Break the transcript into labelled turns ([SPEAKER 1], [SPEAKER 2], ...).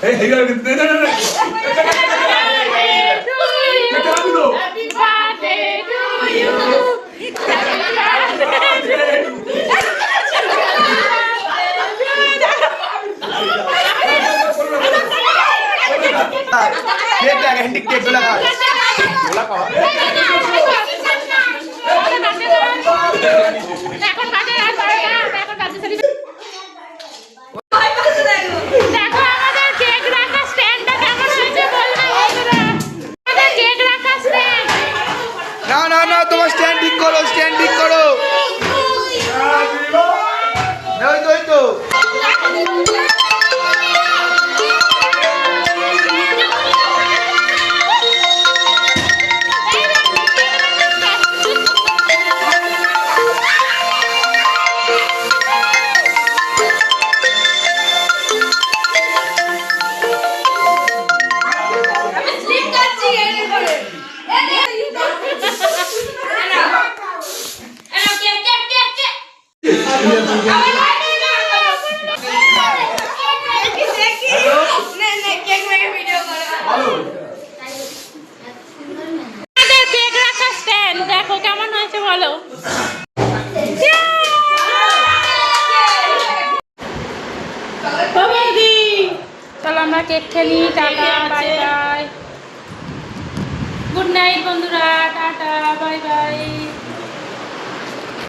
[SPEAKER 1] এই হেই গেল না না না
[SPEAKER 2] Happy birthday to you.
[SPEAKER 1] Cake লাগা হ্যান্ডি কেক লাগা ওলা খাওয়া
[SPEAKER 2] এখন বাজে রাত 12টা এখন বাজে সারি দেখো আমাদের কেক রাখা স্ট্যান্ডটা কেমন হয়েছে বলবে বন্ধুরা আমাদের কেক রাখা স্ট্যান্ড
[SPEAKER 1] না না না তোমার স্ট্যান্ড ঠিক করো ওই তো
[SPEAKER 2] দেখো কেমন হয়েছে বলো চলো আমরা কেক খেলি tata bye bye good night বন্ধুরা টাটা বাই বাই